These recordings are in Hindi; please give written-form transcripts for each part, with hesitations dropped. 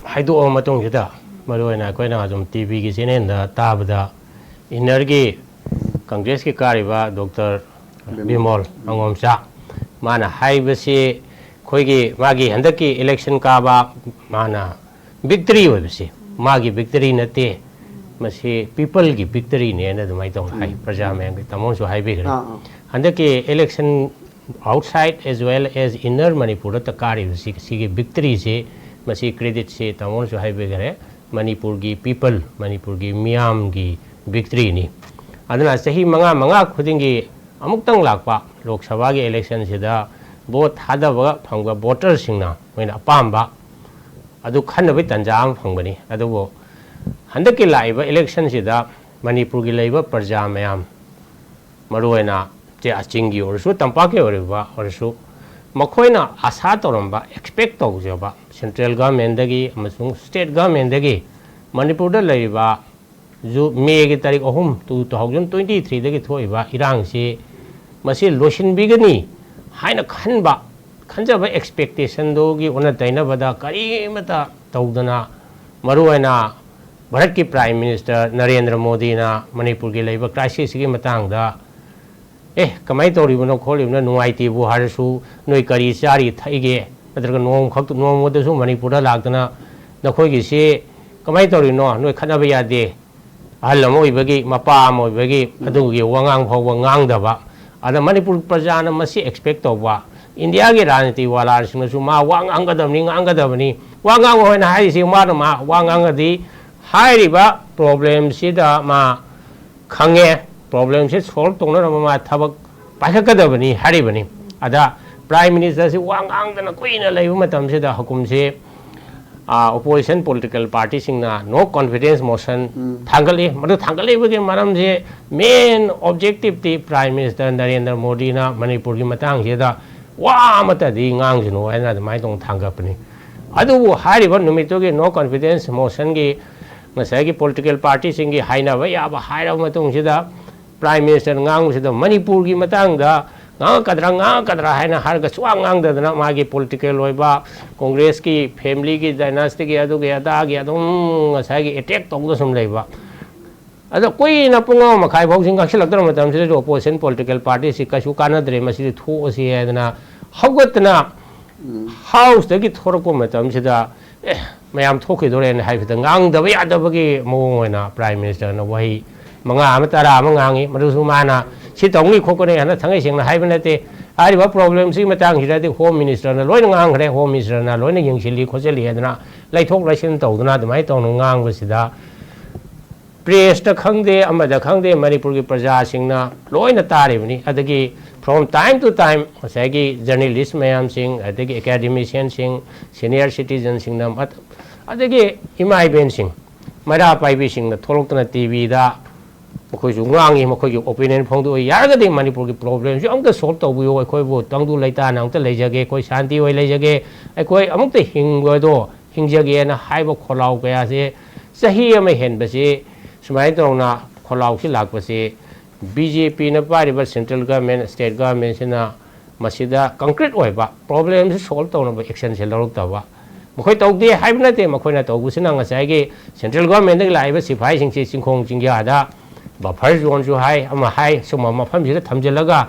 हाइदोꯛꯑꯕ ꯃꯇꯨꯡꯁꯤꯗ ꯃꯔꯨꯑꯣꯏꯅ ꯑꯩꯈꯣꯏꯅ ꯑꯗꯨꯝ ꯇꯤꯚꯤꯒꯤ ꯆꯦꯅꯦꯜꯗ ꯇꯥꯕꯗ ꯏꯟꯅꯔꯒꯤ ꯀꯪꯒ꯭ꯔꯦꯁꯀꯤ ꯀꯥꯔꯤꯕ ꯗꯣꯛꯇꯔ ꯕꯤꯃꯣꯜ ꯑꯉꯣꯝꯆꯥ ꯃꯥꯅ ꯍꯥꯏꯕꯁꯤ ꯑꯩꯈꯣꯏꯒꯤ ꯃꯥꯒꯤ ꯍꯟꯗꯛꯀꯤ ꯏꯂꯦꯛꯁꯟ ꯀꯥꯕ ꯃꯥꯅ victory ꯑꯣꯏꯕꯁꯤ ꯃꯥꯒꯤ victory ꯅꯠꯇꯦ ꯃꯁꯤ ꯄꯤꯄꯜꯒꯤ victoryꯅꯦꯅ ꯑꯗꯨꯃꯥꯏꯅ ꯇꯧꯅ ꯍꯥꯏ ꯄ꯭ꯔꯖꯥ ꯃꯌꯥꯝꯒꯤ ꯇꯥꯃꯣꯁꯨ ꯍꯥꯏꯕꯤꯈ꯭ꯔꯦ ꯍꯟꯗꯛꯀꯤ election outside as well as inner ꯃꯅꯤꯄꯨꯔꯗ ꯀꯥꯔꯤꯕꯁꯤ ꯁꯤꯒꯤ victoryꯁꯤ ꯃꯁꯤ ꯀ꯭ꯔꯦꯗꯤꯠꯁꯤ ꯇꯥꯃꯣꯅꯁꯨ ꯍꯥꯏꯕꯤꯈ꯭ꯔꯦ ꯃꯅꯤꯄꯨꯔꯒꯤ ꯄꯤꯄꯜ ꯃꯅꯤꯄꯨꯔꯒꯤ ꯃꯤꯌꯥꯝꯒꯤ victoryꯅꯤ ꯑꯗꯨꯅ ꯆꯍꯤ ꯃꯉꯥ ꯈꯨꯗꯤꯡꯒꯤ ꯑꯃꯨꯛꯇꯪ ꯂꯥꯛꯄ ꯂꯣꯛ ꯁꯚꯥꯒꯤ ꯏꯂꯦꯛꯁꯟꯁꯤꯗ ꯚꯣꯠ ꯊꯥꯗꯕ ꯐꯪꯕ ꯚꯣꯇꯔꯁꯤꯡꯅ ꯃꯣꯏꯅ ꯑꯄꯥꯝꯕ ꯑꯗꯨ ꯈꯟꯅꯕꯒꯤ ꯇꯥꯟꯖꯥ ꯑꯃ ꯐꯪꯕꯅꯤ ꯑꯗꯨꯕꯨ ꯍꯟꯗꯛꯀꯤ ꯂꯥꯛꯏꯕ ꯏꯂꯦꯛꯁꯟꯁꯤꯗ ꯃꯅꯤꯄꯨꯔꯒꯤ ꯂꯩꯕ ꯄ꯭ꯔꯖꯥ ꯃꯌꯥꯝ ꯃꯔꯨꯑꯣꯏꯅ ꯆꯤꯡꯒꯤ ꯑꯣꯏꯔꯁꯨ ꯇꯝꯄꯥꯛꯀꯤ ꯑꯣꯏꯔꯁꯨ ꯃꯈꯣꯏꯅ ꯑꯁꯥ ꯇꯧꯔꯝꯕ ꯑꯦꯛꯁꯄꯦꯛ ꯇꯧꯖꯕ ꯁꯦꯟꯇ꯭ꯔꯦꯜ ꯒꯚꯔꯟꯃꯦꯟꯗꯒꯤ ꯑꯃꯁꯨꯡ ꯁ꯭ꯇꯦꯠ ꯒꯚꯔꯟꯃꯦꯟꯗꯒꯤ ꯃꯅꯤꯄꯨꯔꯗ ꯂꯩꯔꯤꯕ ꯃꯦꯒꯤ ꯇꯥꯔꯤꯛ 3 2023ꯗꯒꯤ ꯊꯣꯛꯏꯕ ꯏꯔꯥꯡꯁꯤ ꯃꯁꯤ ꯂꯣꯏꯁꯤꯟꯕꯤꯒꯅꯤ ꯍꯥꯏꯅ ꯈꯟꯖꯕ ꯑꯦꯛꯁꯄꯦꯛꯇꯦꯁꯟꯗꯨꯒꯤ ꯑꯣꯟꯅ ꯇꯩꯅꯕꯗ ꯀꯔꯤꯃꯇ ꯇꯧꯗꯅ ꯃꯔꯨꯑꯣꯏꯅ ꯚꯥꯔꯠꯀꯤ ꯄ꯭ꯔꯥꯏꯝ ꯃꯤꯅꯤꯁꯇꯔ ꯅꯔꯦꯟꯗ꯭ꯔ ꯃꯣꯗꯤꯅ ꯃꯅꯤꯄꯨꯔꯒꯤ ꯂꯩꯕ ꯀ꯭ꯔꯥꯏꯁꯤꯁꯀꯤ ꯃꯇꯥꯡꯗ ꯀꯃꯥꯏꯅ ꯇꯧꯔꯤꯕꯅꯣ ꯈꯣꯠꯂꯤꯕꯅꯣ ꯅꯨꯡꯉꯥꯏꯇꯦꯕꯨ ꯍꯥꯏꯔꯁꯨ ꯅꯣꯏ ꯀꯔꯤ ꯆꯥꯔꯤ ꯊꯛꯏꯒꯦ ꯅꯠꯇ꯭ꯔꯒ ꯅꯣꯡꯃꯗꯁꯨ ꯃꯅꯤꯄꯨꯔꯗ ꯂꯥꯛꯇꯅ ꯅꯈꯣꯏꯒꯤꯁꯤ ꯀꯃꯥꯏꯅ ꯇꯧꯔꯤꯅꯣ ꯅꯣꯏ ꯈꯠꯅꯕ ꯌꯥꯗꯦ ꯑꯍꯜ ꯑꯃ ꯑꯣꯏꯕꯒꯤ ꯃꯄꯥ ꯑꯃ ꯑꯣꯏꯕꯒꯤ ꯑꯗꯨꯒꯤ ꯋꯥꯉꯥꯡ ꯐꯥꯎꯕ ꯉꯥꯡꯗꯕ ꯑꯗ ꯃꯅꯤꯄꯨꯔ ꯄ꯭ꯔꯖꯥꯅ ꯃꯁꯤ ꯑꯦꯛꯁꯄꯦꯛ ꯇꯧꯕ ꯏꯟꯗꯤꯌꯥꯒꯤ ꯔꯥꯖꯅꯤꯇꯤ ꯋꯥꯂꯥꯁꯤꯡꯅꯁꯨ ꯃꯥ ꯋꯥ ꯉꯥꯡꯒꯗꯕꯅꯤ ꯋꯥ ꯉꯥꯡꯕ ꯑꯣꯏꯅ ꯍꯥꯏꯔꯤꯁꯤ ꯃꯥꯅ ꯋꯥ ꯉꯥꯡꯉꯗꯤ ꯍꯥꯏꯔꯤꯕ ꯄ꯭ꯔꯣꯕ꯭ꯂꯦꯝꯁꯤꯗ ꯃꯥ ꯈꯪꯉꯦ ꯄ꯭ꯔꯣꯕ꯭ꯂꯦꯝꯁꯤ ꯁꯣꯜꯕ ꯇꯧꯅꯅꯕ ꯃꯥ ꯊꯕꯛ ꯄꯥꯏꯈꯠꯀꯗꯕꯅꯤ ꯍꯥꯏꯔꯤꯕꯅꯤ ꯑꯗ ꯄ꯭ꯔꯥꯏꯝ ꯃꯤꯅꯤꯁꯇꯔꯁꯤ ꯋꯥ ꯉꯥꯡꯗꯅ ꯀꯨꯏꯅ ꯂꯩꯕ ꯃꯇꯝꯁꯤꯗ ꯍꯨꯀꯨꯝꯁꯤ opposition political party-singna no confidence motion thangali madu thangalibagi maramje main objective ti Prime Minister Narendra Modi na Manipur gi matang sida wa mata di ngang jinu aina mai tong thangapni adu hariba numito gi no confidence motion gi ngasai gi political party singi haina ba ya ba haira matung sida Prime Minister ngang sida Manipur gi matang da kadra haina harga suang ang dadana magi political loiba congress ki family ki dynasty ki adu ge ada gi adum ngasai gi attack tong sum leiba ada koi na pungo makai bau sing gak silak matam si opposition political party si kasu kana dre masi thu si adana haugatna house da gi thorko matam si da mayam thoki dore ne haibda ngang da ba da ba gi moina prime minister na wahi manga amatara mangangi madusu mana si tongi khokone hana thangai singna haibnate ariba problem si matang hiradi home minister na loina ngang khre home minister na loina yingchili khoseli adana laithok lasin tawduna dumai tawnu ngang basida press ta khangde amada khangde manipur gi praja singna loina taribni adagi from time to time asagi journalist mayam sing adagi academician sing senior citizen sing nam adagi imai ben sing mara paibi sing na tholoktana tv da mokhoisu ngangi mokhoigi opinion phongdu yaragadi manipur gi problem ju amta solve tawbuyo akhoi bo tangdu leita na amta leijage koi shanti oi leijage akhoi amukta hingbodo hingjage na haiba kholau kaya se sahi ama henbase sumai tawna kholau si lakpase BJP na pariba central government state government sina masida concrete oiba problem si solve tawna ba action se loruk tawa mokhoi tawde haibna te mokhoina tawbusina ngasai ge central government gi laiba siphai sing si singkhong jingya da buffer zone ju hai ama hai suma mafam sida thamjelaga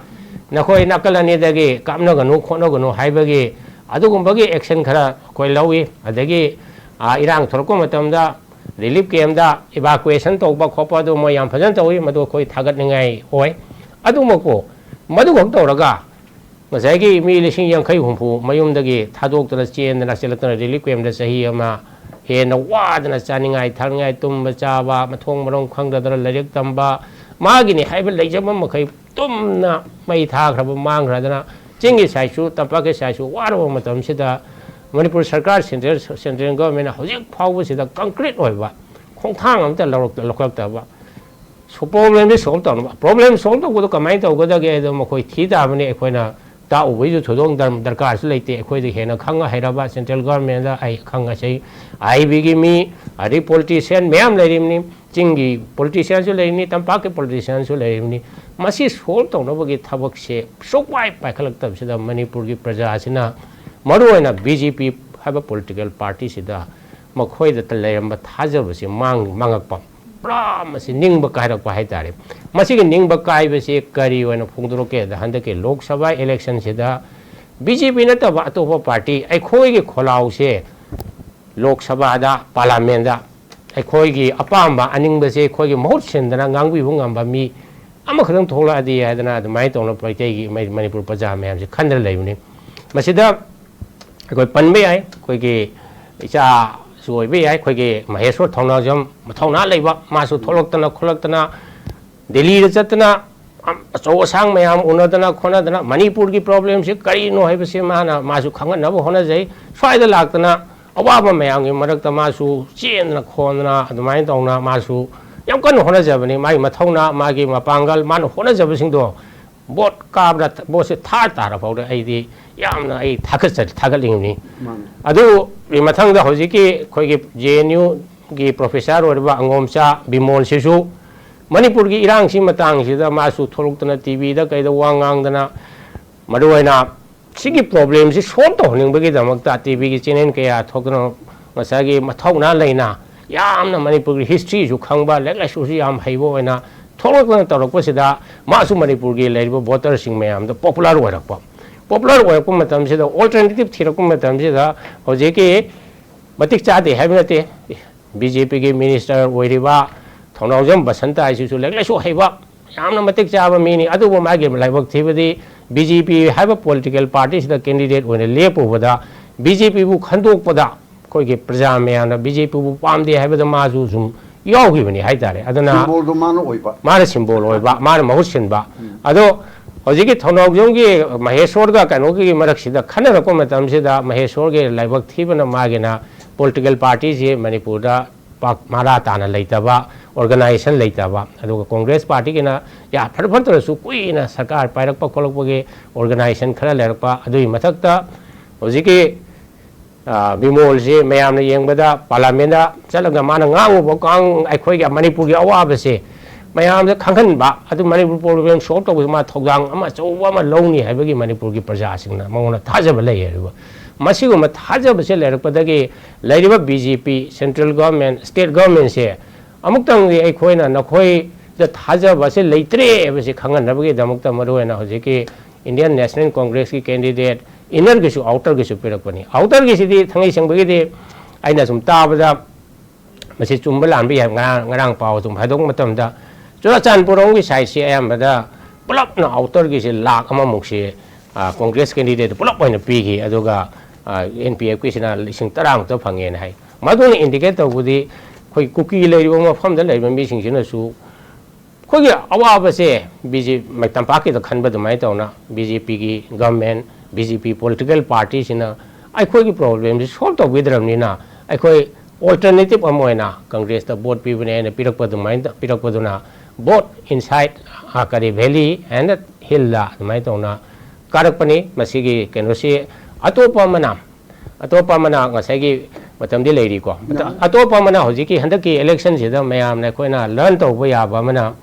nakhoi nakalani dagi kamna ganu khono ganu haibagi adugumbagi action khara koi lawi adagi irang thorko matamda relief camp da evacuation tawba khopa do mo yam phajan tawi madu khoi thagat ningai oi adu mako madu gok tawraga masagi mi lising yang khai humpu mayum dagi thadok tara chen na selatna relief camp da sahi ama hena wadana chaningai thangai tumba chaba mathong marong khangdadra larik tamba magini haiba leijama makai tumna mai thagraba mangrada chingi saisu tapake saisu warwa matam sida manipur sarkar central government hojik phawbu sida concrete oiba khongthang amta lokak taba so problem solve tawba problem solve tawbu kamai tawgada ge do makoi thi dabani ekhoina ta ubiju thodong darkar su leite ekhoi de hena khanga hairaba central government da ai khanga sei ai bigi mi ari politician meyam leirimni chingi politician su leini tampa ke politician su lerimni masi solve tawna bagi thabak se sokwai paikhalak tab sida manipur gi praja asina maruina BJP haba political party sida मखोइद त लेरम थाजबसे मांगप पुरा मसी निंग कायरप हाइतारे मसीगे निंग कायबसे करी ओइना फोंदरोके द हंदके लोक सभा इलेक्शन सिदा बीजेपी नतब अतोप पार्टी अखोइगे खोलाउसे लोक सभा दा पार्लियामेंट दा अखोइगे अपाम अनिंगबसे अखोइगे महूत सिंदना गांगबिबु ngamba मी अमखदम थोलादी हादना अदमाय तोनो पैतेगी मणिपुर प्रजा मैम से खंदर लेबनी मसीदा अखोइ पनबे आइ अखोइगे इचा सुइबे आइ अखोइगे महेश्वर थौनाजम मथौना लेबा मासु थोलक्तना खोलक्तना दिल्ली चतना अचौ असांग मैम उनदना खोनदना मणिपुर की प्रॉब्लम से करीनो है माना मासु खंगनब होनजै स्वाइद लाक्तना अवाब मैम की मरक्त मासु चेंदना खोनना अदुमाइन तौना मासु याम कन होनजबनी माई मथौना मागी मपांगल मान होनजबसिंदो बोट काबरा बोट से थार तार फाउदे आइदी यामना आई थागलिंगनी अदु मथंग दा होजिकी खोइगे जेएनयू की प्रोफेसर ओरबा अंगोमचा बिमोल सिसु मणिपुर की इरांसी मतंगसिदा मासु थोलक्तना टीवी दा कैदा वांगांगदना मरुवैना सिगी प्रॉब्लम से सॉल्व तौनिंगबगी दमकता टीवी की चैनल कया थोकनो मसागी मथौना लेना यामना मणिपुर की हिस्ट्री जो खंगबा लेगलासु याम हैबो ओइना थोलक्तना तौरकपसिदा मासु मणिपुर की लेरिबो वोटर सिंग मैम द पॉपुलर ओइरकप मतमसिदा अल्टरनेटिव थिरकप मतमसिदा होजेकी मतिक चादे हैबनते बीजेपी की मिनिस्टर ओइरिबा थौनाजम बसंत आइसु लेगलासु हैबा यामना मतिक चाबा मीनी अदुबो मागे लाइबक थिबदी बीजेपी हैबा पॉलिटिकल पार्टी सिदा कैंडिडेट ओइने लेपोबदा बीजेपी बु खंदोकपदा कोइगे प्रजा मैम बीजेपी बु पामदे हैबदा माजु जुम यावगिबनी हाइतारे अदना सिंबल मानो ओइबा मारे सिंबल ओइबा मारे महु सिनबा अदो होजिकी थौनाजम की महेश्वर का कनो की मरकसिदा खनरको मतमसिदा महेश्वर के लाइबक थिबना मागेना पॉलिटिकल पार्टी से मणिपुर दा मारा ताना लेतबा ऑर्गेनाइजेशन लेतबा अदुगा कांग्रेस पार्टी के ना या फरफरतरसु कुइना सरकार पाइरकपा खोलकपगे ऑर्गेनाइजेशन खरा लेरकपा अदुई मथक्ता होजिकी बिमोल से मैम ने येंबदा पार्लियामेंट दा चलगा माना गांगो कांग अखोइगे मणिपुर की अवाबसे मैम से खंगनबा अदु मणिपुर प्रॉब्लम सॉल्व तौबो मा थौगांग अमा चौवा अमा लौनी हैबगी मणिपुर की प्रजा सिंगना मंगोना थाजब लेयरबा मसीगुम थाजबसे लेरकपदगी लेरिबा BJP central government state government से अमुक्तंग अखोइना नखोइ ज थाजबसे लेत्रे बसे खंगनबगी दमुक्ता मरुएना होजेकी इंडियन नेशनल कांग्रेस की कैंडिडेट इनर गिसु आउटर गिसु पिरकपनी आउटर गिसिदी थंगै संबगिदी आइना सुम ताबदा मसे चुम्बा लानबि है ngarang पाव सुम हादोक मतमदा चुराचानपुरम की साइड से अयमदा पुलपना आउटर गिसे लाख अमा मुक्से Congress candidate pull-up ओइना piggy अदुगा NPF की सिना लिसिंग तरांग तो फंगेन है मदुन इंडिकेट तौबुदी खोइ कुकी लेरिबो मफमदा लेरिबा मिसिंगसिनसु खोइ अवाबसे बीजेपी तंपाकी द खनबद माइ तौना बीजेपी की गवर्नमेंट बीजेपी पॉलिटिकल पार्टी सिना अखोइ की प्रॉब्लम सॉल्व तौबिद्रमनिना अखोइ अल्टरनेटिव अमोइना कांग्रेस द वोट पीबने ने पिरकपदुना वोट इनसाइड आकरी वैली एंड हिल दा माइ तौना कारकपनी मसीगी केनोसी अतोपमना ngsaigi matamdi leiri ko atopamana hojiki handaki election sida mayam na koina learn tawba yaba mana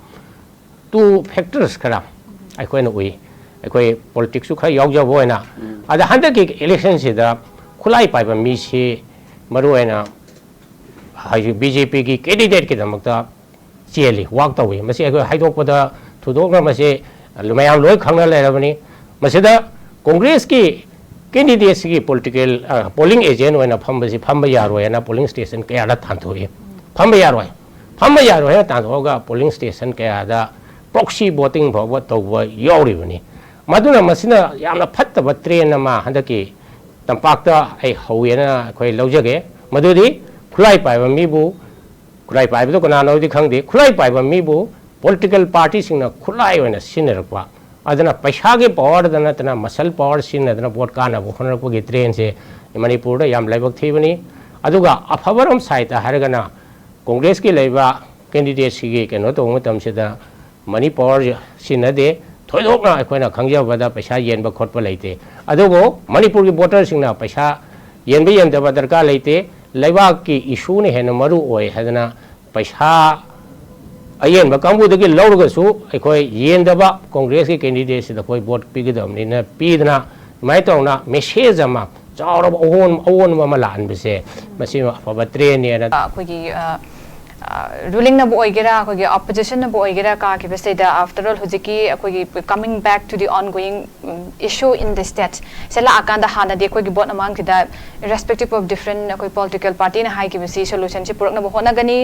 two factors khara aikoina ui aikoi politics su khara yaujabo oina ada handaki election sida khulai paiba mi si maruena BJP की कैंडिडेट की दमकता चेली वाक तौई मसी अखोइ हाइदोकपदा थुदोकना मसी मैम लोय खंगना लेरबनी मसीदा कांग्रेस की कैंडिडेट्स की पॉलिटिकल पोलिंग एजेंट होना फंब यारोना पोलिंग स्टेशन क्या थानथोए फंब यारोए तांथोगा पोलिंग स्टेशन क्या प्रॉक्सी वोटिंग फाव तौब यावरिबनी मदुना मसिना यामना फत्तब ट्रेन अमा हंदकी तंपाक्ता आई हौयेना अखोइ लौजगे मदुदी खुलाई पाइबा मीबु खुलाई पाइबदो कनानोदी खंगदे खुलाई पाइबा मीबु पॉलिटिकल पार्टी सिंगना खुलाई ओइना सिनरकपा अदना पैसा के पावर दना मसल पावर सिनदना वोट काना होनरकपगी ट्रेन से मणिपुर याम लाइबक थीबनी अदुगा अफबरम साइड हरगना कांग्रेस की लेबा कैंडिडेट सिगी केनो तो मतमसिदा मनी पावर सिनदे थोइदोकना अखोइना खंगजबदा पैसा येनबा खोटपा लेते अदुगो मणिपुर की वोटर सिंगना पैसा येनबा येनदबा दरकार लेते लेबा की इशू ने हेन मरु ओय हदना पैसा अयेनबा कांगबुदगी लौरगसु अखोइ येनदबा कांग्रेस की कैंडिडेट सिदा कोई वोट पीगदमनिना पीदना माइ तौना मेसेज अमा चाउरब अवोन अमा लानबसे मसी अफब train ruling na bo oigera ko ge opposition na bo oigera ka ki bese da after all hujiki ko ge coming back to the ongoing issue in the state sela akanda hana de ko ge bot among da irrespective of different ko political party na hai ki bese solution chi purak na bo hona gani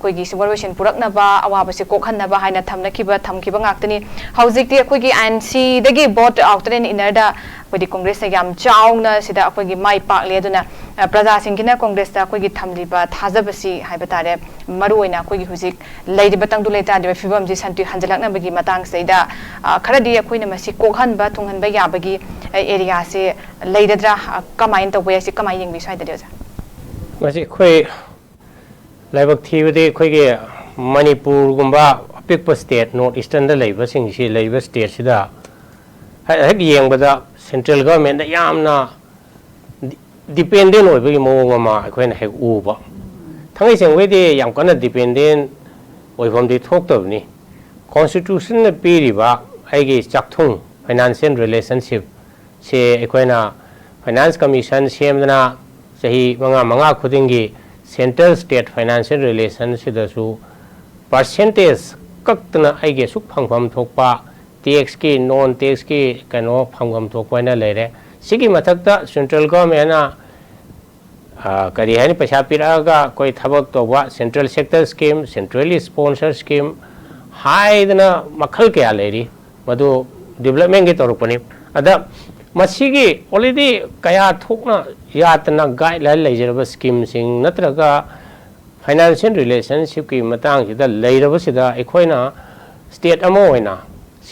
ko ge supervision purak na ba awa bese ko khan na ba haina thamna ki ba tham ki ba ngaktani hauzik ti ko ge ANC de ge bot out in inada ko di congress na yam chauna sida ko ge mai pak le duna praja singina congress ta ko ge thamli ba thajabasi hai batare maruina ko gi huzik leidi batang du leita de fibam ji santi hanjalak na bagi matang seida kharadi akoina masi kokhan ba thunghan ba ya bagi area se leidadra kamain to we se kamai yeng bi sai da deja masi khoi laibak thibade khoi ge manipur gumba apik state north eastern da leiba sing si leiba state sida hek yeng bada central government da yamna dependent oi bagi mo ma khoina hek u baทั้งเสียงวิธีอย่างก็น่า dependent โดยผมที่ทุกตัวนี้ constitution ในปีนี้ว่าไอ้กี่จักทุ่ง financial relationship เช่ไอ้คนน่ะ finance commission เชื่อมนะจะให้มังคุดิ้งกี่ central state financial relationship ดู percentage ก็ตัวน่ะไอ้กี่สุขพังความทุกปะ tax กี่ non tax กี่กันว่าพังความทุกไว้นั่นเลยสิ่งที่มาทักตะ central government น่ะकरी है पैसा पिरागा कोई थबक तो वा central sector scheme centrally sponsor scheme high दना मखल के आलेरी मधु डेवलपमेंट के तौर पर अदा मसीगी ऑलरेडी कया थोकना यातना गाइडलाइन लेजरब स्कीम सिंग नत्रगा फाइनेंशियल रिलेशनशिप की मतंग सिदा लेरब सिदा एखोइना स्टेट अमो होइना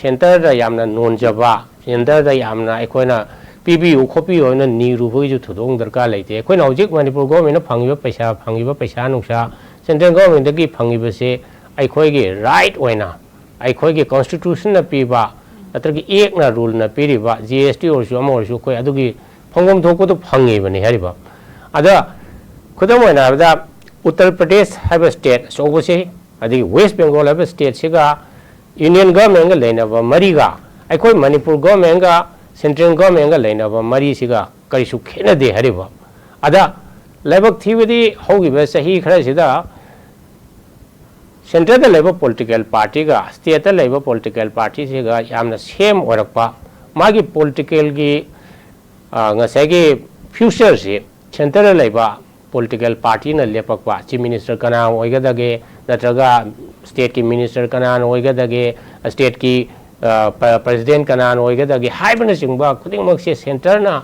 सेंटर दा यामना नोनजबा सेंटर दा यामना एखोइना पीबीयू खोपीयू ना नीरुबगी थुदोंग दरकार लेते अखोइना हौजिक मणिपुर गवर्नमेंट फंगिबा पैसा नुसा सेंट्रल गवर्नमेंट दगी फंगिबसे अखोइगे राइट ओइना अखोइगे कॉन्स्टिट्यूशन ना पीबा नत्रगी एक ना रूल ना पीरिबा जीएसटी ओरसु अमोरसु कोइ अदुगी फंगम थोको तो फंगिबने हरिबा अदा खुदम ओइना बदा उत्तर प्रदेश हाइब स्टेट सोबसे अदगी वेस्ट बंगाल हाइब स्टेट सिगा यूनियन गवर्नमेंट गा लेनाबा मरीगा अखोइ मणिपुर गवर्नमेंट गा सेंट्रल गवर्नमेंट का लेना मरी सिगा करीसु खेनदे हरिबा अदा लेबक थीबदी होगिबा सही खरसिदा सेंट्रल दा लेबा पॉलिटिकल पार्टी का स्टेट दा लेबा पॉलिटिकल पार्टी सिगा यामना सेम ओरकपा मागी पॉलिटिकल की ngसाइगी फ्यूचर से सेंट्रल दा लेबा पॉलिटिकल पार्टी न लेपकपा चीफ मिनिस्टर कना ओइगदगे नत्रगा स्टेट की मिनिस्टर कना ओइगदगे स्टेट की प्रेसिडेंट कनान ओइगदगी हाइबन सिंगबा खुदिंगमक से सेंटर ना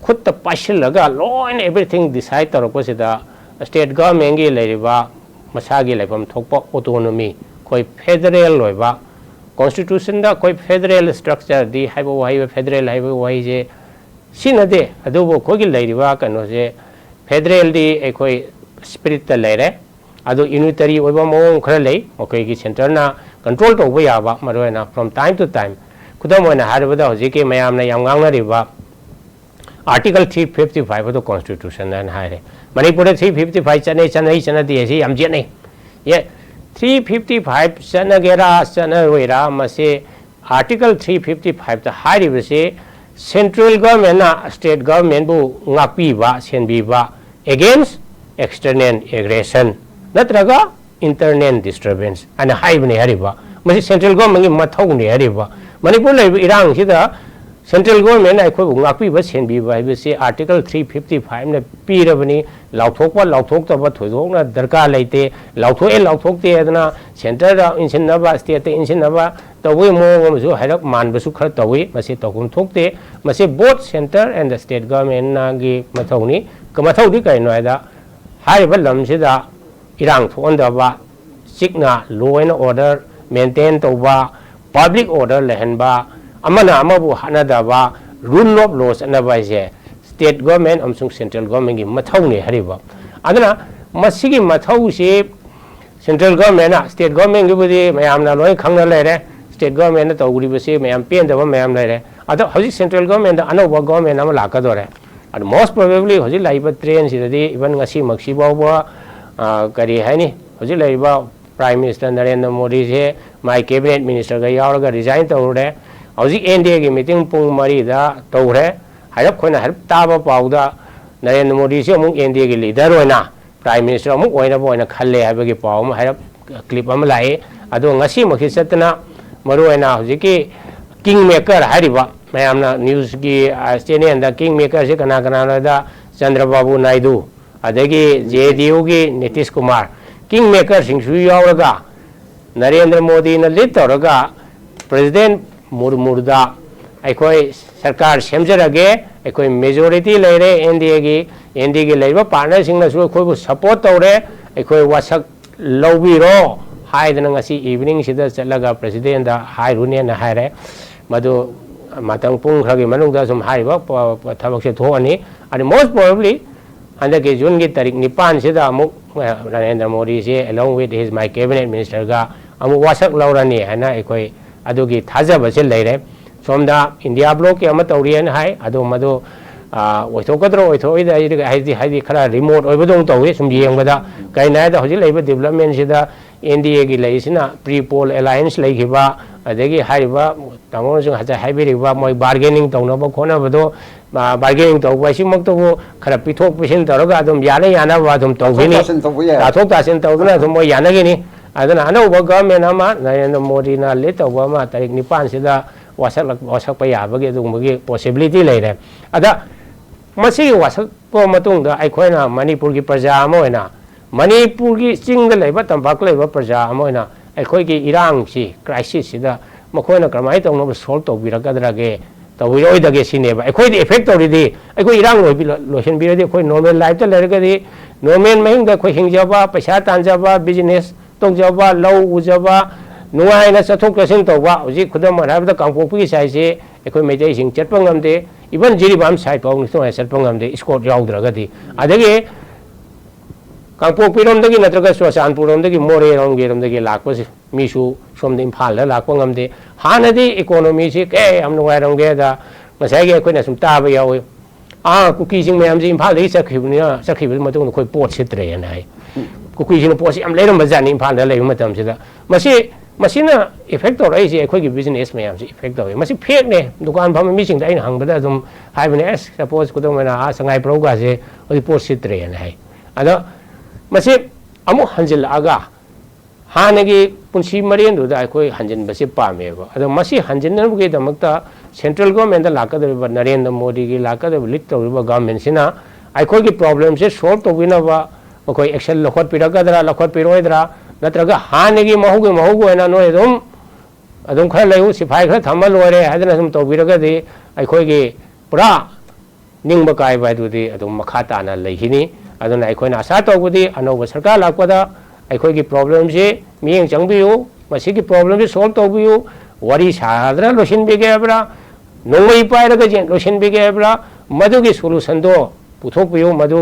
खुद पाइसिलगा लोइन एवरीथिंग डिसाइड तौरपसिदा स्टेट गवर्नमेंट की लेरिबा मसागी लेफम थोकपा ऑटोनॉमी कोई फेडरल लोइबा कॉन्स्टिट्यूशन दा कोई फेडरल स्ट्रक्चर दी हाइबो वाइ फेडरल हाइबो वाइ जे सिनदे अदुबो कोगी लेरिबा कनो जे फेडरल दी एकोई स्पिरिट ता लेरे अदु यूनिटरी ओइबा मोंग खरा ले ओकेगी सेंटर ना कंट्रोल तो याबा मरोना फ्रॉम टाइम टू टाइम खुदम ओइना हारबदा होजिके मयामना याम गांगनरिबा आर्टिकल 355 तो कॉन्स्टिट्यूशन न हारे मणिपुर 355 चने ऐसे याम जेने ये 355 चनगेरा चनरोइरा मसे आर्टिकल 355 ता हारिबसे सेंट्रल गवर्नमेंट ना स्टेट गवर्नमेंट बु ngapiba senbiba against external aggression नत्रगा इंटरनल डिस्टर्बेंस अन हाइबने हरिबा मसी सेंट्रल गवर्नमेंट की मथौने हरिबा मणिपुर लेब इरांग सिदा सेंट्रल गवर्नमेंट अखोइ ngapiba senbiba हाइबसे आर्टिकल 355 ने पीरबनी लाउथोकतबा थोदोकना दरकार लेते लाउथोकते अदना सेंटर इंसिनबा स्टेट इंसिनबा तवे मोमसु हाइरक मानबसु खर तवे मसी तौकुम थोकते मसी both centre and the state government नागी मथौनी कमथौदी कैनो आइदा हाइबा लमसिदा इरांग थोंदबा सिकना लॉ एंड ऑर्डर मेंटेन तौबा पब्लिक ऑर्डर लेहनबा अमना अमबु हानादबा रूल ऑफ लॉस अनबाइसे स्टेट गवर्नमेंट अमसुंग सेंट्रल गवर्नमेंट की मथौने हरिबा अदना मसिगी मथौसे सेंट्रल गवर्नमेंट स्टेट गवर्नमेंट की बुदी मयामना लोय खंगना लेरे स्टेट गवर्नमेंट तौगुरिबसे मयाम पेंदबा मयाम लेरे अदो हजि सेंट्रल गवर्नमेंट अनौबा गवर्नमेंट अमा लाकदोरे अद मोस्ट प्रोबेबली हजि लाइबा ट्रेन सिदि इवन ngasi मक्सी बावबा करी है नी हजि लाइबा प्राइम मिनिस्टर नरेंद्र मोदी से माय कैबिनेट मिनिस्टर का यावरगा रिजाइन तौरे हजि एनडीए की मीटिंग पुंग मरी दा तौरे हायरप खोना हायरप ताबा पाउदा नरेंद्र मोदी से अमुक एनडीए की लीडर होना प्राइम मिनिस्टर अमुक होना खल्ले हायबगी पाउ अम हायरप क्लिप अम लाए अदो ngasi मखि सतना मरुना हुजिकी किंग मेकर हारिबा मैमना न्यूज की चैनल दा किंग मेकर से कना कना दा चंद्रबाबू नायडू अदगी जेडीयू की नीतीश कुमार किंग मेकर सिंसु यावरगा नरेंद्र मोदी ने लीड तौरगा प्रेसिडेंट मुर्मुदा अखोई सरकार सेमजरगे अखोई मेजोरिटी लेरे एनडीए की लेबा पार्टनर सिंगनसु अखोई सपोर्ट तौरे अखोई वासक लौबिरो हाइदना ngasi इवनिंग सिदा चलगा प्रेसिडेंट दा हाइरुने ना हाइरे मदु मतंग पुंग खगी मनुंगदा सुम हाइबा थबक से थोअनी अनि मोस्ट प्रोबेबली अंदर के जून की तारीख 9 सिदा अमुक नरेंद्र मोदी से along with his my cabinet minister ga अमुक वासक लौरानी है ना अखोई अदुगी थाजब से लेरे सोमदा इंडिया ब्लॉक के अमत तौरियन हाय अदो मदो ओइथोकद्रो ओइथोइदा हाइदी खरा रिमोट ओइबदों तौवे सुम येंगबदा काइनादा हजि लेबा डेवलपमेंट सिदा एनडीए की लेसिना प्री पोल अलायंस लेखिबा अदगी हारिबा तामोजों हजा हाइबेरिबा मोय बार्गेनिंग तौनबा खोनबदो बार्गेनिंग तौबा सिमक्तबो खरा पिथोक पिसिन तौरगा अदुम याना वा अदुम तौबिनी ताथोक तासिन तौदना अदुम मोय यानागिनी अदना अनौबा गवर्नमेंट अमा नरेंद्र मोदी ना ले तौबा मा तारीख 9 सिदा वासक याबगे अदुमगी पॉसिबिलिटी लेरे अदा मसी वासक पो मतुंगदा अखोइना मणिपुर की प्रजा अमा होइना मणिपुर की चिंग लेबा तंबाक लेबा प्रजा अमा होइना अखोइ की इरांग सी क्राइसिस सिदा मखोइना क्रमाइ तौनब सॉल्व तौबिरगदरागे तौबिरोइदगे सिनेबा अखोइदि इफेक्ट तौरिदि अखोइ इरांग लोसन बिरदि अखोइ नॉर्मल लाइफ त लेरगदि नॉर्मल महिंग अखोइ हिंगजबा पैसा तांजबा बिजनेस तौजबा लौ उजबा नुआइना चथोक चसिन तौबा हुजि खुदम हराबदा कांगपोकपी साइसे अखोइ मैदै सिंग चटपा ngamde इवन जिरिबाम साइड पाउ निसो चटपा ngamde स्कोर याउद्रगदि अदगे कांगपोकपी रोमदगी नत्रगा सोसानपुर रोमदगी मोरे रोमगे रोमदगी लाकपसे मीसु सोमदे इम्फाल लाकपा ngamde हानदि इकोनॉमी से के हम नुआइरंगे दा मसाइगे अखोइना सुम ताबा यावे कुकी सिंग मैम से इम्फाल दि चखिबनि मतुंग अखोइ पोट सित्रे ना है कुकी सिंग पोट याम लेरम बजानि इम्फाल दा लेबा मतम सिदा मसीना इफेक्ट तौर से अखोई बिजनेस मैम से इफेक्ट तौर मसी फेक ने दुकान फम मीसिंग दा हंगबदा अदुम हाइबने एस सपोज कुदोमना संगाई प्रोगा से ओइ पोट सित्रे ना है अदा मसी अमु हंजिलआगा हानगी पुंसी मरेंदुदा अखोई हंजिनबसे पामेबा अदा मसी हंजिनबगे दमकता सेंट्रल गवर्नमेंट लाकदबा नरेंद्र मोदी की लाकदबा लीड तौरिबा गवर्नमेंट सिना अखोई की प्रॉब्लम से सॉल्व तौबिनबा अखोई एक्शन लखोट पिरगदरा लखोट पिरोइदरा नत्रगा हानगी महूग होना नोय अदुम खरा लेउ सिफाई खरा थम्मा लोरे हादना सुम तौबिरगदि अखोइगी पुरा निंगबा कायबा दुदि अदुम मखा ताना लेहिनी अदुना अखोइना आशा तौबदि अनौबा सरकार लाकपदा अखोइगी प्रॉब्लम से मियेंग चंगबियु मसिगी प्रॉब्लम से सॉल्व तौबियु वरी सादरा लोसिन बिगेबरा नोंगई पाइरगा जे लोसिन बिगेबरा मदुगी सोल्यूशन दो पुथोकबियु मदु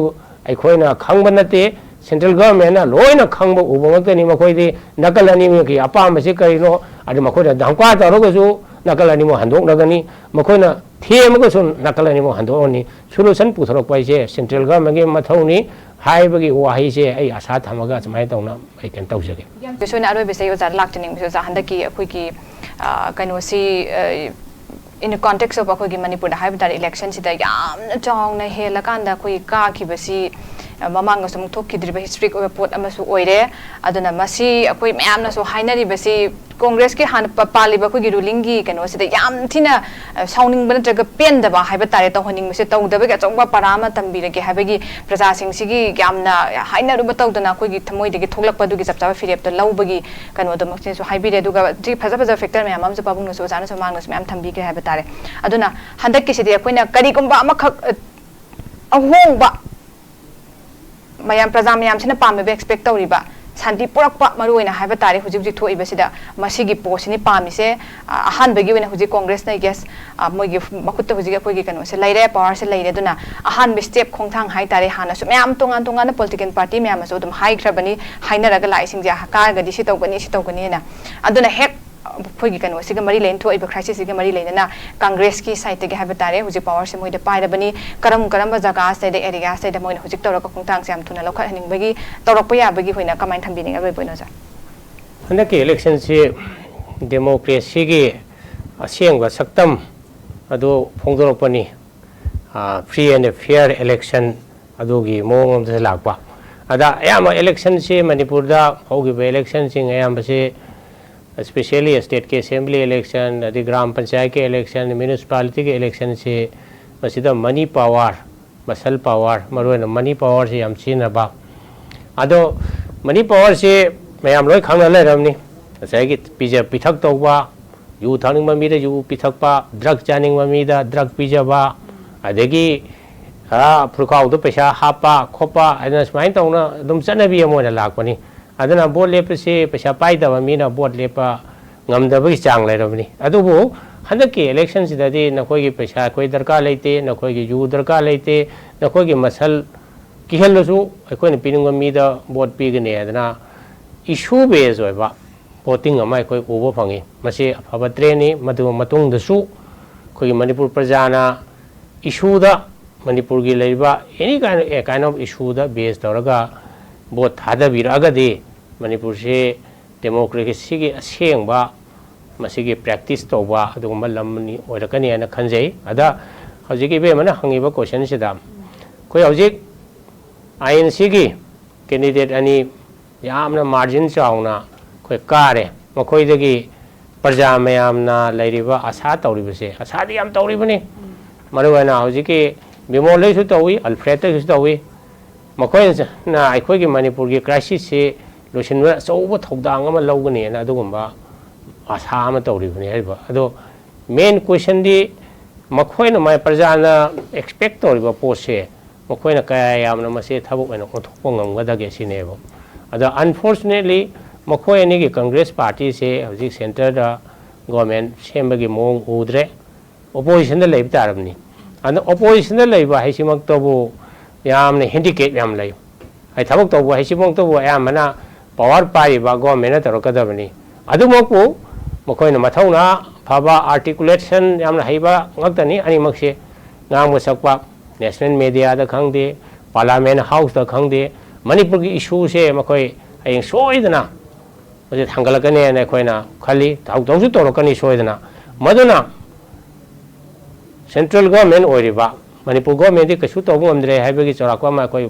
अखोइना खंगबा नते सेंट्रल गवर्नमेंट लोइना खंग उबंगतनी मखोइदि नकल अनिमु की अपाम से करिनो अदि मखोइना धंक्वा तौरगसु नकल अनिमु हंदोकनगनी मखोइना थेमगसु नकल अनिमु हंदोकनी सोल्यूशन पुथरकपाइसे सेंट्रल गवर्नमेंट की मथौनी हाइबगी वाही से आई आशा थमगा समाय तौना आई कैन तौजगे बिसोना अरोबेसे ओजा लाक्टनिंग बिसो हंदकी अखोइकी कइनोसी in the context of अखोइगी मणिपुर हाइबदा इलेक्शन सिदा यामना चावना हेलकांदा अखोइ काखिबसी ममांग सम थोखिद्रिबा हिस्ट्रिक ओबे पोट अमसु ओइरे अदुना मसी अखोइ म्यामनासु हाइनरिबसी कांग्रेस के हान पालिबा अखोइगी रूलिंगी कनो सिदा याम थिना साउनिंग बन जग पेंदबा हाइबा तारे तौहनिंग मसे तौदबगे अचौबा परामा तंबिरगे हाइबगी प्रजासिंग सिगी यामना हाइनरुबा तौदना अखोइगी थमोइदगी थोलकपदुगी चपचाबा फिरेपता लौबगी कनो दमक्सेसु हाइबिरे दुगा जि फजा फजा फैक्टर म्याम अमसु पाबुंगसु जानासु मांगसु म्याम थंबिगे हाइबा तारे अदुना हंदक्की सिदि अखोइना करिगुंबा अमखक अहोंबा मयाम प्रजा मयाम सिना पामेबे एक्सपेक्ट तौरिबा शांति पुरक्पा मरुइना हाइबा तारे हुजिक हुजिक थोइबसिदा मसिगी पोसिनि पामिसे अहानबगी वेना हुजिक कांग्रेस ना गेस मोइगी मखुत्त हुजिक अखोइगी कनो से लैरे पावर से लैरे दुना अहान स्टेप खोंथांग हाइ तारे हानासु मयाम तोंगान तोंगान पॉलिटिकल पार्टी मयामसु दुम हाइख्रबनी हाइनरगा लाइसिंग जा कागदी सि तौगनी ना अदुना हेक अखोइगी कनो सिगा मरि लेन थोइबा क्राइसिस सिगा मरि लेना कांग्रेस की साइड के हाइबा तारे हुजिक पावर से मोइदा पाइदबनी करम जगह से एरिया से मोइना हुजिक तौरक खोंथांग से थुना लौखहनिंगबगी तौरक याबगी होइना कमाइन थंबिनिंग अबोइनो जा हंदकी इलेक्शन से डेमोक्रेसी की असेंग सक्तम अदो फोंदोरपनी free and fair election adugi mong se lakpa ada ayama election se manipur da hogi election sing ayama se especially state ke assembly election the gram panchayat ke election municipality ke election se masida money power muscle power marona money power se yam china ba ado money power se mayam loi khangna le ramni sai ki pija pithak tawba yu thangning ma mi da yu pithak pa drug chaning ma mi da drug pija ba adegi phurkhaw do paisa hapa khopa adana smai tawna dum chanabi amona lakpani adana bot lepa se paisa pai da mi na bot lepa ngamda bi chang lai ramni adubu handaki election sidadi nakoi gi paisa koi darka leite nakoi gi yu darka leite nakoi gi masal kihalasu akoi ni pinung mi da bot pi gane adana issue base oiba voting amai koi ubo phangi mase afaba treni madu matung da su koi manipur prajana issue da manipur gi leiba any kind of issue da base tawraga vote hada biraga de manipur se democracy gi asengba masigi practice tawba adugumba lamni oirakani ana khanjai ada hojiki be mana hangiba question sida koi hojik INC gi candidate ani yamna margin chauna koi kare makoi dagi praja mayamna lairiba asa tawribase asa di yam tawribani maruana hojiki Bimolna su tawi 𝗙𝗴𝗏 su tawi makoi na aikoi gi manipur gi crisis se losinwa so thodang ama logani na adugumba asa ama tawribani haiba ado main question di makoi na mai prajana expect tawriba pose makoi na kaya yamna mase thabuk na othokpa ngamgadage sinebo ado unfortunately makoi ani gi congress party se hojik center da government sembagi mong udre opposition da leib tarabni and opposition da leiba haisimak tobu yamne handicap yam lei ai thabuk tobu haisimong tobu ayamana power pai ba government na tarokadabani adumokku makoina mathauna phaba articulation yamna haiba ngaktani ani makse ngangmu sakpa national media da khangde parliament house da khangde manipur gi issue se makoi ayeng soidana oje thangalakane na koina khali thausu torokani soidana maduna central government oiriba manipur government di kasu tawbu ngamdre haibagi chorakwa ma koi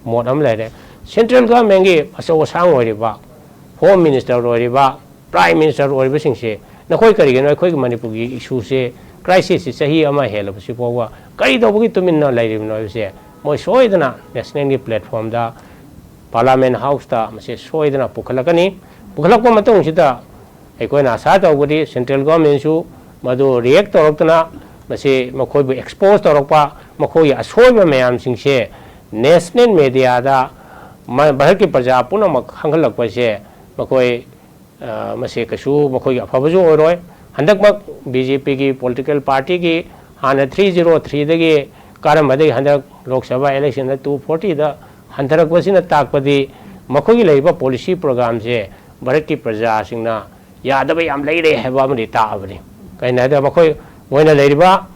mod am laire central government gi aso sang oiriba home minister oiriba prime minister oiriba singse nakoi kari gen koi manipur gi issue se crisis se sahi ama hela basi powa kari tawbu gi tuminna lairim no se moi soidana national gi platform da parliament house da mase soidana pukhalakani pukhalakwa matong sida aikoi na sa tawbudi central government su madu react torokna mase makoi bu expose torokpa makoi asoiba mayam singse national media da bahar ki praja puna mak hangalakpa se makoi mase kasu makoi afabaju oroi handak mak BJP ki political party ki hana 303 dagi karamade handak lok sabha election da 240 da handarak wasina takpadi makoi leiba policy program se bahar ki praja singna yadaba yam leire heba mari taabani kaina da makoi moina leiriba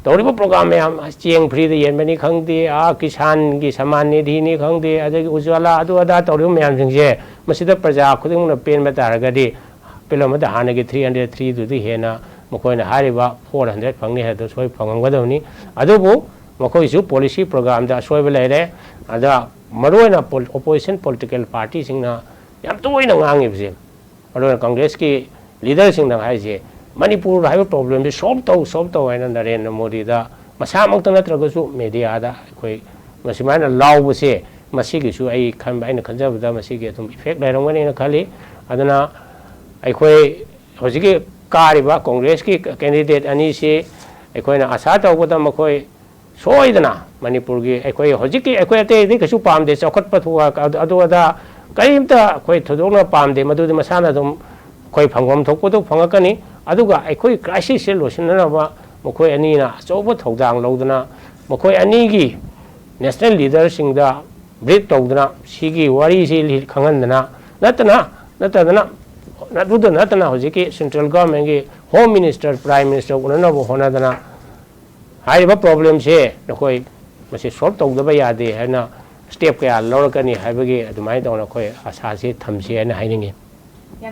tawriba program yam cheng free de yenbani khangde kisan gi saman nidhi ni khangde adagi ujwala adu ada tawriba mayam singse masida praja khuding na pen ma taragadi pelama da hanagi 303 du di hena makoina hariba 400 phangni ha do soi phangangwadawni adubu makoi su policy program da soiba leire ada maroina opposition political party singna yam toina ngangi bse maroina congress ki leader singna haise manipur hai problem de solve to aina Narendra Modi da masamak ta natragasu media da koi masimana law se masigi su ai khan baina khanjab da masigi tum effect lai rangani na khali adana ai koi hojiki kariba congress ki candidate ani se ai koi na asa ta goda makoi soidana manipur gi ai koi hojiki ai koi ate de kasu pamde chokhat pathuwa adu ada kaimta koi thodona pamde madu de masana dum koi phangom thokpodu phangakani aduga aikoi crisis se losinaba makoi ani na chobo thodang lodana makoi ani gi national leader singda brief tawdana sigi wari se khangandana natadana hojiki central government gi home minister prime minister unana bo honadana haiba problem se nakoi mase solve tawdaba yade hana step kaya lorkani haibagi adumai dawna koi asa se thamse ana hainingi